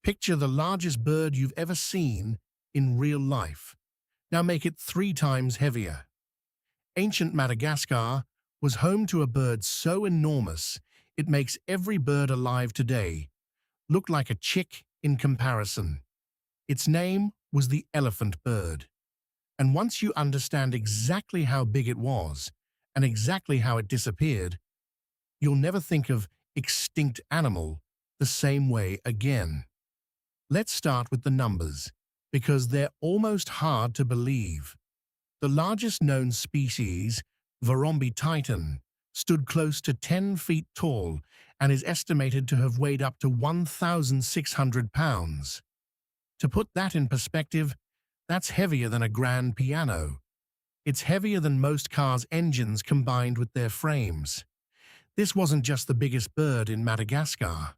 Picture the largest bird you've ever seen in real life. Now make it 3 times heavier. Ancient Madagascar was home to a bird so enormous it makes every bird alive today look like a chick in comparison. Its name was the elephant bird. And once you understand exactly how big it was and exactly how it disappeared, you'll never think of extinct animal the same way again. Let's start with the numbers, because they're almost hard to believe. The largest known species, Varombi titan, stood close to 10 feet tall and is estimated to have weighed up to 1,600 pounds. To put that in perspective, that's heavier than a grand piano. It's heavier than most cars' engines combined with their frames. This wasn't just the biggest bird in Madagascar.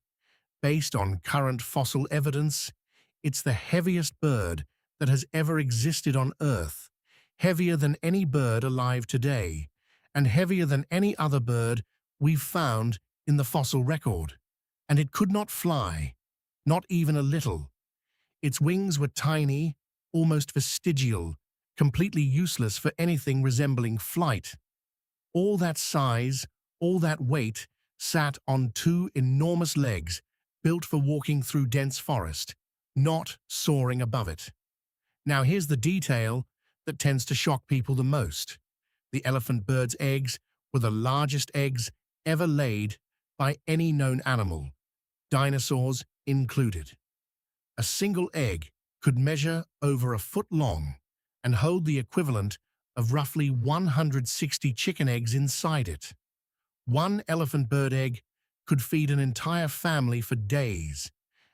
Based on current fossil evidence, it's the heaviest bird that has ever existed on Earth, heavier than any bird alive today, and heavier than any other bird we've found in the fossil record. And it could not fly, not even a little. Its wings were tiny, almost vestigial, completely useless for anything resembling flight. All that size, all that weight, sat on 2 enormous legs, built for walking through dense forest, not soaring above it. Now here's the detail that tends to shock people the most. The elephant bird's eggs were the largest eggs ever laid by any known animal, dinosaurs included. A single egg could measure over a foot long and hold the equivalent of roughly 160 chicken eggs inside it. One elephant bird egg could feed an entire family for days,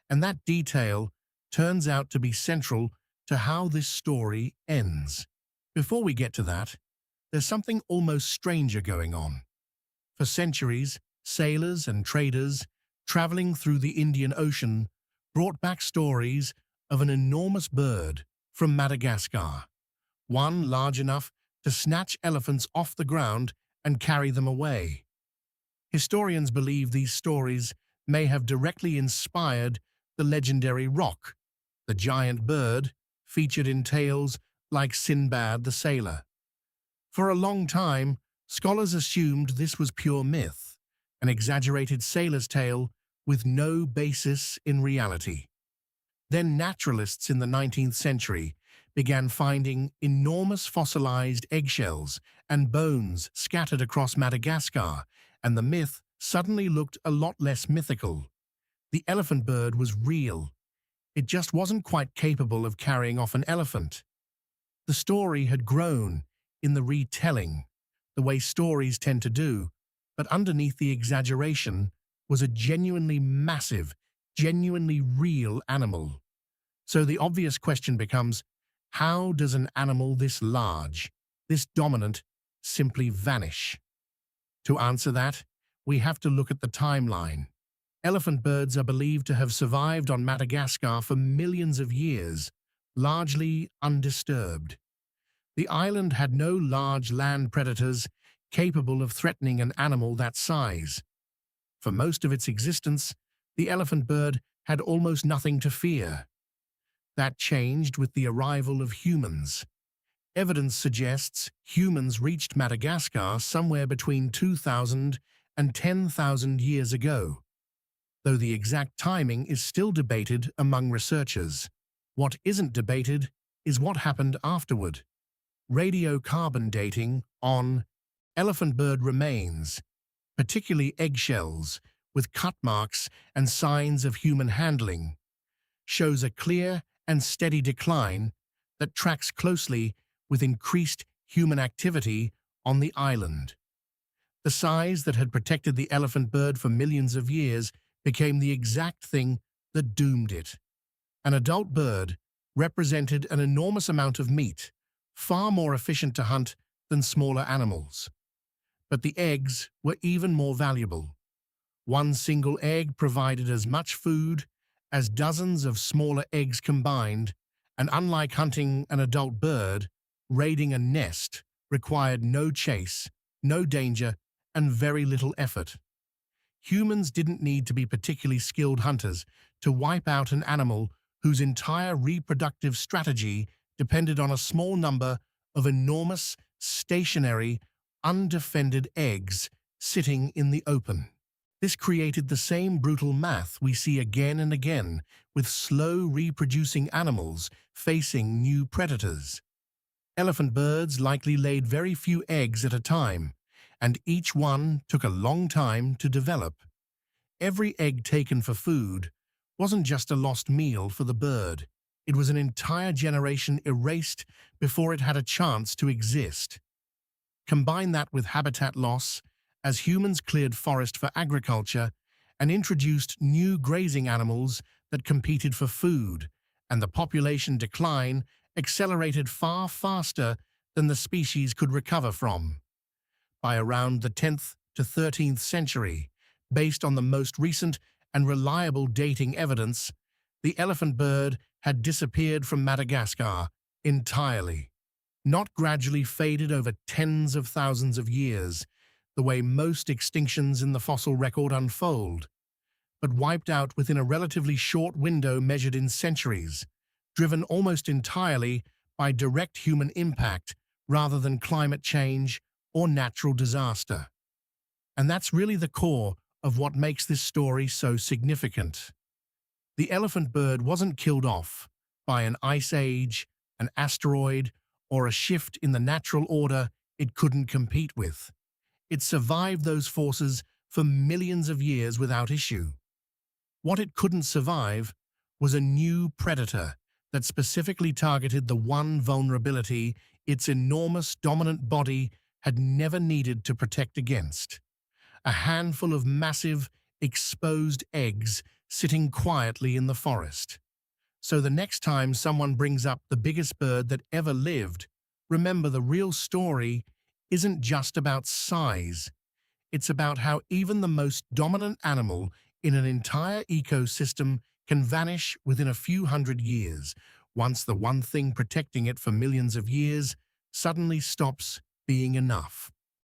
and that detail turns out to be central to how this story ends. Before we get to that, there's something almost stranger going on. For centuries, sailors and traders traveling through the Indian Ocean brought back stories of an enormous bird from Madagascar, one large enough to snatch elephants off the ground and carry them away. Historians believe these stories may have directly inspired the legendary roc, the giant bird featured in tales like Sinbad the Sailor. For a long time, scholars assumed this was pure myth, an exaggerated sailor's tale with no basis in reality. Then naturalists in the 19th century began finding enormous fossilized eggshells and bones scattered across Madagascar, and the myth suddenly looked a lot less mythical. The elephant bird was real. It just wasn't quite capable of carrying off an elephant. The story had grown in the retelling, the way stories tend to do, but underneath the exaggeration was a genuinely massive, genuinely real animal. So the obvious question becomes, how does an animal this large, this dominant, simply vanish? To answer that, we have to look at the timeline. Elephant birds are believed to have survived on Madagascar for millions of years, largely undisturbed. The island had no large land predators capable of threatening an animal that size. For most of its existence, the elephant bird had almost nothing to fear. That changed with the arrival of humans. Evidence suggests humans reached Madagascar somewhere between 2,000 and 10,000 years ago, though the exact timing is still debated among researchers. What isn't debated is what happened afterward. Radiocarbon dating on elephant bird remains, particularly eggshells with cut marks and signs of human handling, shows a clear and steady decline that tracks closely with increased human activity on the island. The size that had protected the elephant bird for millions of years became the exact thing that doomed it. An adult bird represented an enormous amount of meat, far more efficient to hunt than smaller animals. But the eggs were even more valuable. One single egg provided as much food as dozens of smaller eggs combined, and unlike hunting an adult bird, raiding a nest required no chase, no danger, and very little effort. Humans didn't need to be particularly skilled hunters to wipe out an animal whose entire reproductive strategy depended on a small number of enormous, stationary, undefended eggs sitting in the open. This created the same brutal math we see again and again with slow reproducing animals facing new predators. Elephant birds likely laid very few eggs at a time, and each one took a long time to develop. Every egg taken for food wasn't just a lost meal for the bird. It was an entire generation erased before it had a chance to exist. Combine that with habitat loss, as humans cleared forest for agriculture and introduced new grazing animals that competed for food, and the population decline accelerated far faster than the species could recover from. By around the 10th to 13th century, based on the most recent and reliable dating evidence, the elephant bird had disappeared from Madagascar entirely, not gradually faded over tens of thousands of years, the way most extinctions in the fossil record unfold, but wiped out within a relatively short window measured in centuries, driven almost entirely by direct human impact rather than climate change or natural disaster. And that's really the core of what makes this story so significant. The elephant bird wasn't killed off by an ice age, an asteroid, or a shift in the natural order it couldn't compete with. It survived those forces for millions of years without issue. What it couldn't survive was a new predator that specifically targeted the one vulnerability its enormous dominant body had never needed to protect against: a handful of massive, exposed eggs sitting quietly in the forest. So the next time someone brings up the biggest bird that ever lived, remember the real story isn't just about size. It's about how even the most dominant animal in an entire ecosystem can vanish within a few hundred years, once the one thing protecting it for millions of years suddenly stops being enough.